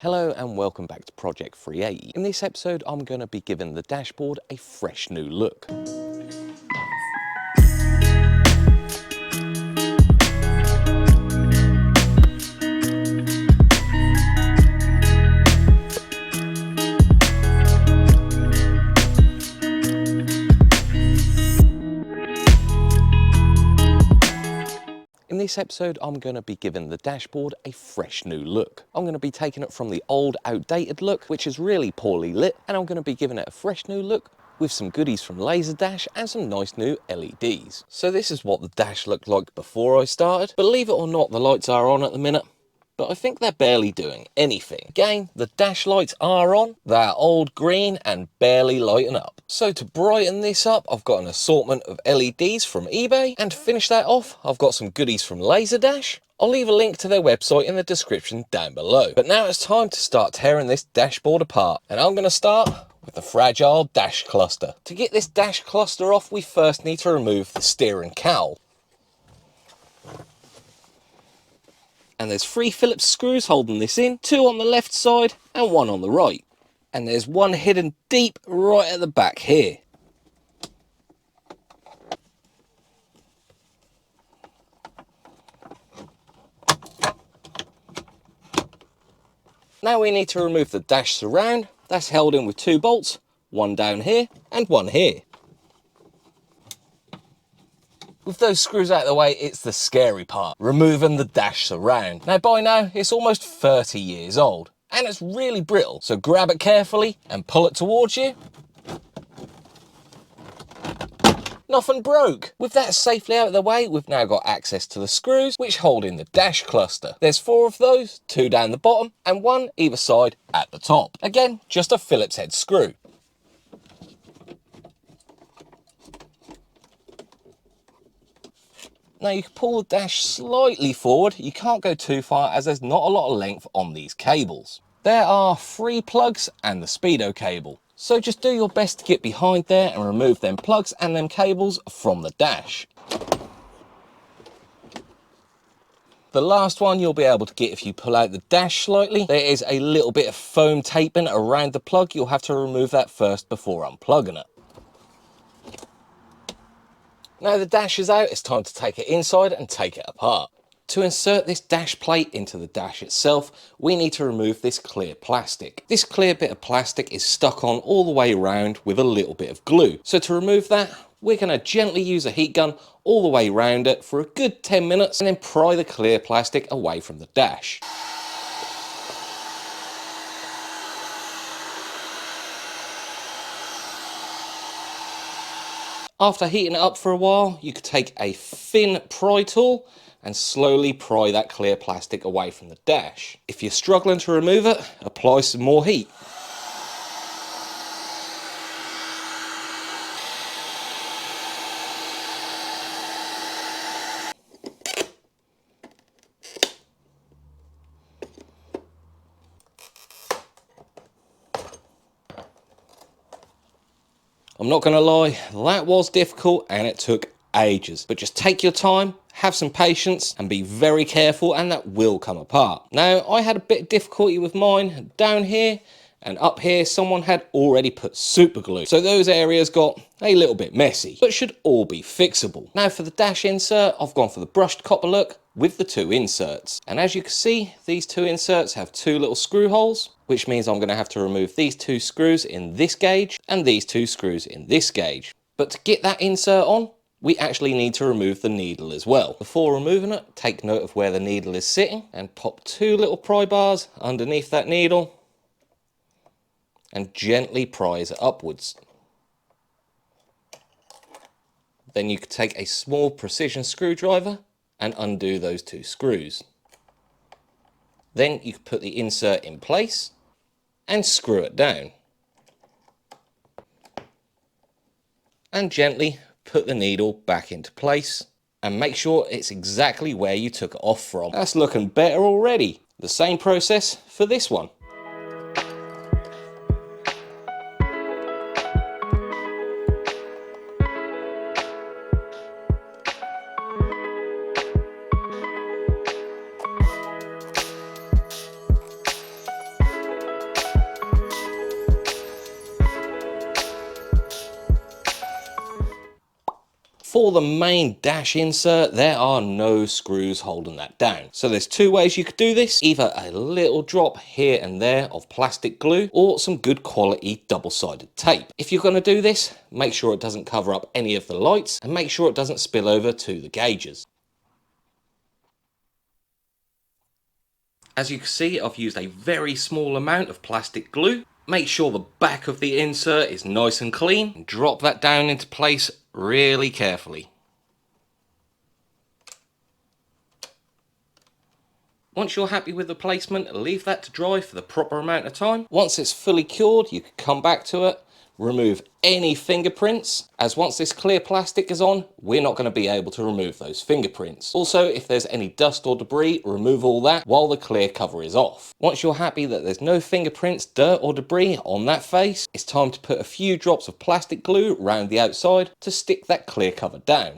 Hello and welcome back to Project 380. In this episode, I'm going to be giving the dashboard a fresh new look. In this episode, I'm going to be giving the dashboard a fresh new look. I'm going to be taking it from the old, outdated look, which is really poorly lit, and I'm going to be giving it a fresh new look with some goodies from Laserdash and some nice new LEDs. So this is what the dash looked like before I started. Believe it or not, the lights are on at the minute, but I think they're barely doing anything. Again, the dash lights are on, they're old green and barely lighting up. So to brighten this up, I've got an assortment of LEDs from eBay, and to finish that off, I've got some goodies from Laserdash. I'll leave a link to their website in the description down below. But now it's time to start tearing this dashboard apart, and I'm going to start with the fragile dash cluster. To get this dash cluster off, we first need to remove the steering cowl. And there's 3 Phillips screws holding this in, 2 on the left side and 1 on the right. And there's one hidden deep right at the back here. Now we need to remove the dash surround. That's held in with 2 bolts, 1 down here and 1 here. With those screws out of the way, it's the scary part, removing the dash surround. Now by now, it's almost 30 years old, and it's really brittle, so grab it carefully and pull it towards you. Nothing broke. With that safely out of the way, we've now got access to the screws, which hold in the dash cluster. There's 4 of those, 2 down the bottom, and 1 either side at the top. Again, just a Phillips head screw. Now you can pull the dash slightly forward. You can't go too far as there's not a lot of length on these cables. There are 3 plugs and the speedo cable. So just do your best to get behind there and remove them plugs and them cables from the dash. The last one you'll be able to get if you pull out the dash slightly. There is a little bit of foam taping around the plug. You'll have to remove that first before unplugging it. Now the dash is out, it's time to take it inside and take it apart. To insert this dash plate into the dash itself, we need to remove this clear plastic. This clear bit of plastic is stuck on all the way around with a little bit of glue. So to remove that, we're going to gently use a heat gun all the way around it for a good 10 minutes and then pry the clear plastic away from the dash. After heating it up for a while, you could take a thin pry tool and slowly pry that clear plastic away from the dash. If you're struggling to remove it, apply some more heat. I'm not going to lie, that was difficult and it took ages. But just take your time, have some patience and be very careful and that will come apart. Now, I had a bit of difficulty with mine down here and up here. Someone had already put super glue. So those areas got a little bit messy, but should all be fixable. Now for the dash insert, I've gone for the brushed copper look with the 2 inserts. And as you can see, these 2 inserts have 2 little screw holes, which means I'm going to have to remove these 2 screws in this gauge and these 2 screws in this gauge. But to get that insert on, we actually need to remove the needle as well. Before removing it, take note of where the needle is sitting and pop 2 little pry bars underneath that needle and gently prise it upwards. Then you could take a small precision screwdriver and undo those 2 screws. Then you can put the insert in place and screw it down. And gently put the needle back into place and make sure it's exactly where you took it off from. That's looking better already. The same process for this one. For the main dash insert, there are no screws holding that down. So there's two ways you could do this: either a little drop here and there of plastic glue, or some good quality double-sided tape. If you're going to do this, make sure it doesn't cover up any of the lights, and make sure it doesn't spill over to the gauges. As you can see, I've used a very small amount of plastic glue. Make sure the back of the insert is nice and clean, and drop that down into place really carefully. Once you're happy with the placement, leave that to dry for the proper amount of time. Once it's fully cured, you can come back to it, remove any fingerprints, as once this clear plastic is on, we're not going to be able to remove those fingerprints. Also, if there's any dust or debris, remove all that while the clear cover is off. Once you're happy that there's no fingerprints, dirt or debris on that face, it's time to put a few drops of plastic glue around the outside to stick that clear cover down.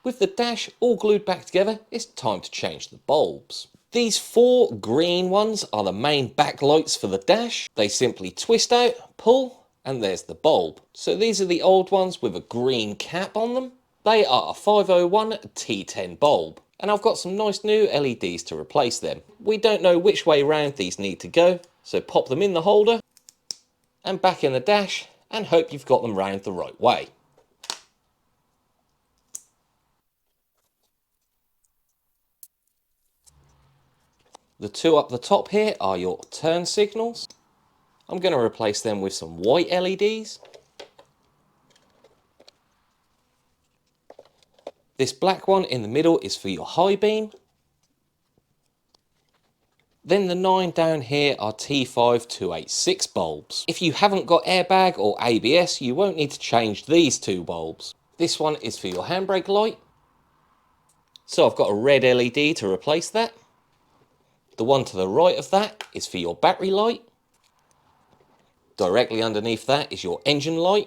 With the dash all glued back together, it's time to change the bulbs. These four green ones are the main backlights for the dash. They simply twist out, pull, and there's the bulb. So these are the old ones with a green cap on them. They are a 501 T10 bulb. And I've got some nice new LEDs to replace them. We don't know which way round these need to go, so pop them in the holder and back in the dash and hope you've got them round the right way. The two up the top here are your turn signals. I'm going to replace them with some white LEDs. This black one in the middle is for your high beam. Then the 9 down here are T5286 bulbs. If you haven't got airbag or ABS, you won't need to change these two bulbs. This one is for your handbrake light. So I've got a red LED to replace that. The one to the right of that is for your battery light. Directly underneath that is your engine light.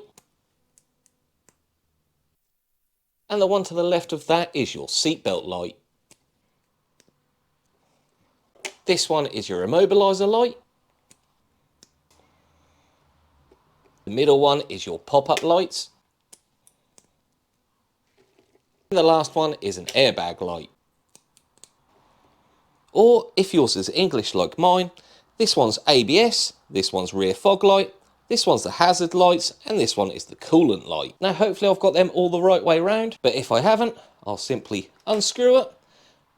And the one to the left of that is your seatbelt light. This one is your immobiliser light. The middle one is your pop-up lights. And the last one is an airbag light. Or, if yours is English like mine, this one's ABS, this one's rear fog light, this one's the hazard lights, and this one is the coolant light. Now hopefully I've got them all the right way round, but if I haven't, I'll simply unscrew it,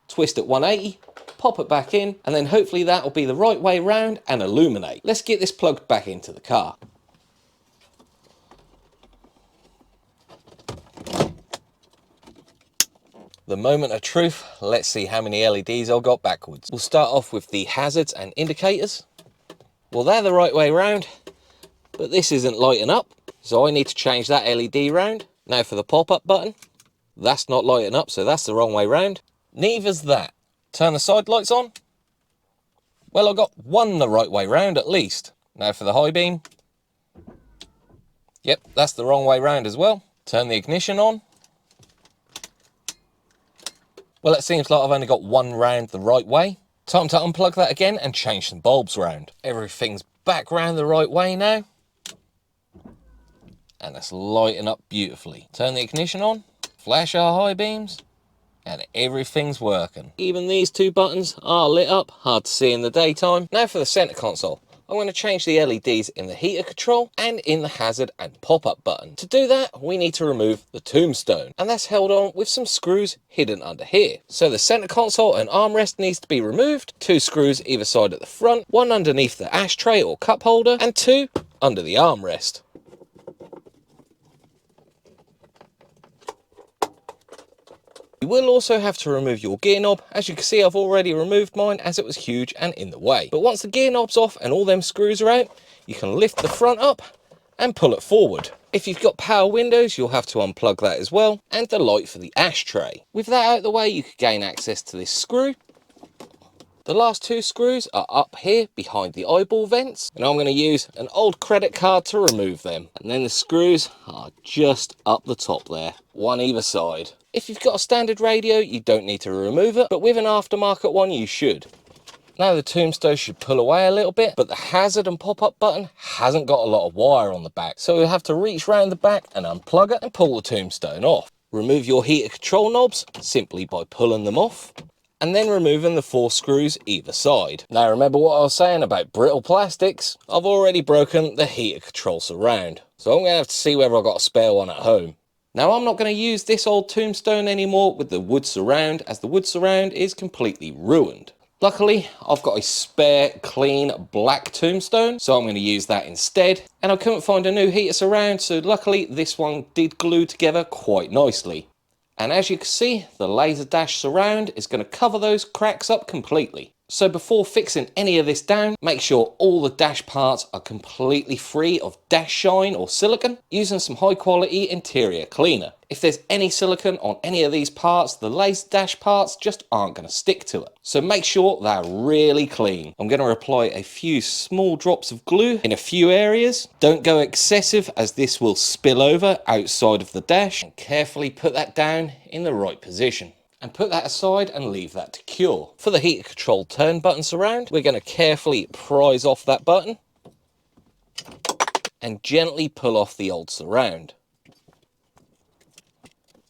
twist it 180, pop it back in, and then hopefully that will be the right way round and illuminate. Let's get this plugged back into the car. The moment of truth, let's see how many LEDs I've got backwards. We'll start off with the hazards and indicators. Well, they're the right way round, but this isn't lighting up, so I need to change that LED round. Now for the pop-up button, that's not lighting up, so that's the wrong way round. Neither's that. Turn the side lights on. Well, I got one the right way round at least. Now for the high beam. Yep, that's the wrong way round as well. Turn the ignition on. Well, it seems like I've only got one round the right way. Time to unplug that again and change some bulbs round. Everything's back round the right way now. And it's lighting up beautifully. Turn the ignition on, flash our high beams, and everything's working. Even these two buttons are lit up, hard to see in the daytime. Now for the center console. I'm going to change the LEDs in the heater control and in the hazard and pop-up button. To do that, we need to remove the tombstone, and that's held on with some screws hidden under here. So the center console and armrest needs to be removed, 2 screws either side at the front, 1 underneath the ashtray or cup holder, and 2 under the armrest. You will also have to remove your gear knob. As you can see, I've already removed mine as it was huge and in the way. But once the gear knob's off and all them screws are out, you can lift the front up and pull it forward. If you've got power windows, you'll have to unplug that as well, and the light for the ashtray. With that out of the way, you could gain access to this screw. The last 2 screws are up here behind the eyeball vents, and I'm going to use an old credit card to remove them. And then the screws are just up the top there, one either side. If you've got a standard radio, you don't need to remove it, but with an aftermarket one, you should. Now the tombstone should pull away a little bit, but the hazard and pop-up button hasn't got a lot of wire on the back. So you'll have to reach around the back and unplug it and pull the tombstone off. Remove your heater control knobs simply by pulling them off, and then removing the 4 screws either side. Now remember what I was saying about brittle plastics? I've already broken the heater control surround, so I'm going to have to see whether I've got a spare one at home. Now I'm not going to use this old tombstone anymore with the wood surround, as the wood surround is completely ruined. Luckily, I've got a spare clean black tombstone, so I'm going to use that instead. And I couldn't find a new heater surround, so luckily this one did glue together quite nicely. And as you can see, the Laserdash surround is going to cover those cracks up completely. So before fixing any of this down, make sure all the dash parts are completely free of dash shine or silicone, using some high quality interior cleaner. If there's any silicone on any of these parts, the Laserdash parts just aren't going to stick to it. So make sure they're really clean. I'm going to apply a few small drops of glue in a few areas. Don't go excessive, as this will spill over outside of the dash. And carefully put that down in the right position. And put that aside and leave that to cure. For the heater control turn button surround, we're going to carefully prise off that button and gently pull off the old surround.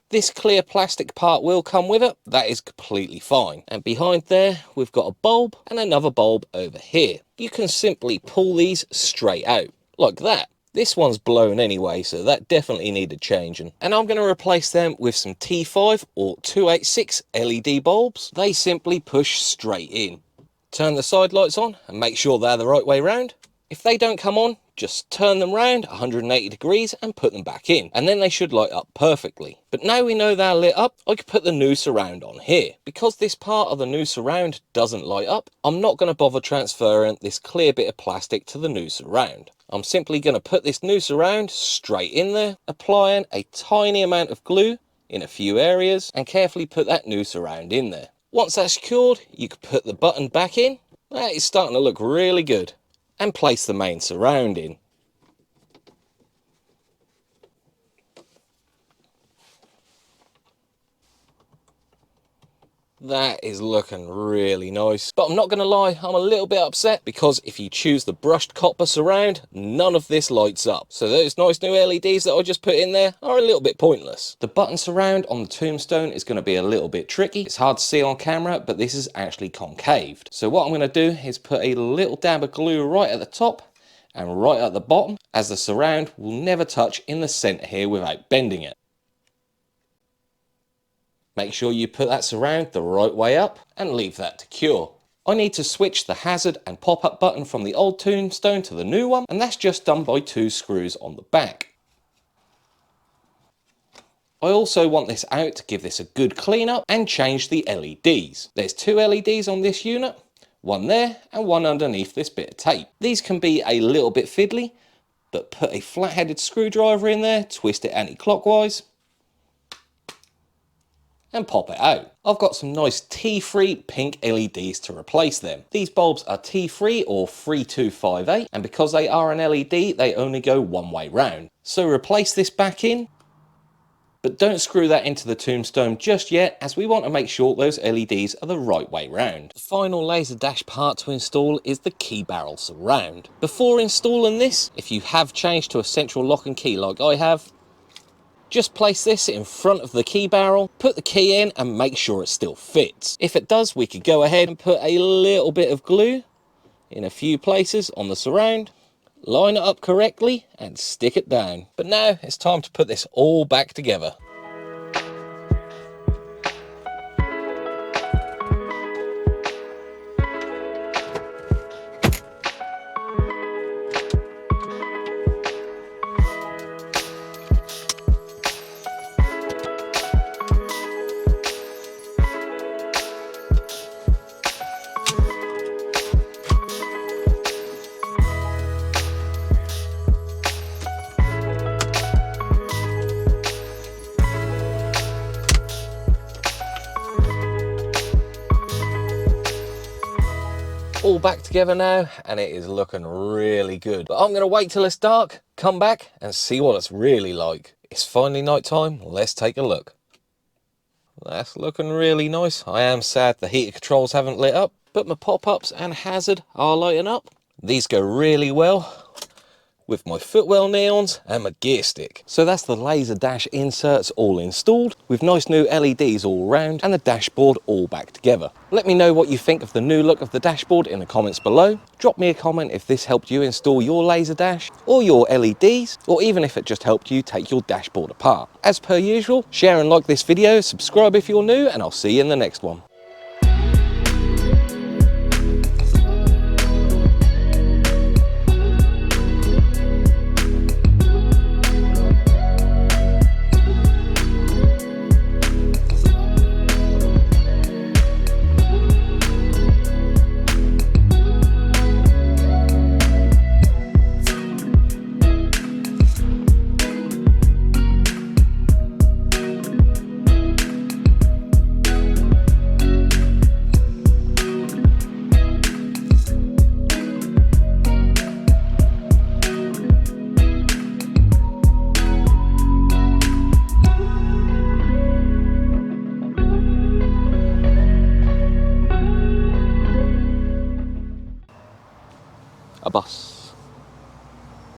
This clear plastic part will come with it, that is completely fine. And behind there, we've got a bulb and another bulb over here. You can simply pull these straight out, like that. This one's blown anyway, so that definitely needed changing. And I'm going to replace them with some T5 or 286 LED bulbs. They simply push straight in. Turn the side lights on and make sure they're the right way round. If they don't come on, just turn them round 180 degrees and put them back in, and then they should light up perfectly. But now we know they're lit up, I could put the new surround on here. Because this part of the new surround doesn't light up, I'm not going to bother transferring this clear bit of plastic to the new surround. I'm simply going to put this new surround straight in there, applying a tiny amount of glue in a few areas, and carefully put that new surround in there. Once that's secured, you can put the button back in. That is starting to look really good. And place the main surround in. That is looking really nice. But I'm not going to lie, I'm a little bit upset because if you choose the brushed copper surround, none of this lights up. So those nice new LEDs that I just put in there are a little bit pointless. The button surround on the tombstone is going to be a little bit tricky. It's hard to see on camera, but this is actually concaved. So what I'm going to do is put a little dab of glue right at the top and right at the bottom, as the surround will never touch in the center here without bending it. Make sure you put that surround the right way up and leave that to cure. I need to switch the hazard and pop-up button from the old tombstone to the new one, and that's just done by 2 screws on the back. I also want this out to give this a good clean up and change the LEDs. There's 2 LEDs on this unit, one there and one underneath this bit of tape. These can be a little bit fiddly, but put a flat-headed screwdriver in there, twist it anti-clockwise, and pop it out. I've got some nice T3 pink LEDs to replace them. These bulbs are T3 or 3258, and because they are an LED, they only go one way round. So replace this back in, but don't screw that into the tombstone just yet, as we want to make sure those LEDs are the right way round. The final Laserdash part to install is the key barrel surround. Before installing this, if you have changed to a central lock and key like I have, just place this in front of the key barrel, put the key in and make sure it still fits. If it does, we could go ahead and put a little bit of glue in a few places on the surround, line it up correctly and stick it down. But now it's time to put this all back together. All back together now, and it is looking really good. But I'm going to wait till it's dark, come back and see what it's really like. It's finally night time, let's take a look. That's looking really nice. I am sad the heater controls haven't lit up, but my pop-ups and hazard are lighting up. These go really well with my footwell neons and my gear stick. So that's the Laserdash inserts all installed, with nice new LEDs all around and the dashboard all back together. Let me know what you think of the new look of the dashboard in the comments below. Drop me a comment if this helped you install your Laserdash or your LEDs, or even if it just helped you take your dashboard apart. As per usual, share and like this video, subscribe if you're new, and I'll see you in the next one. A bus.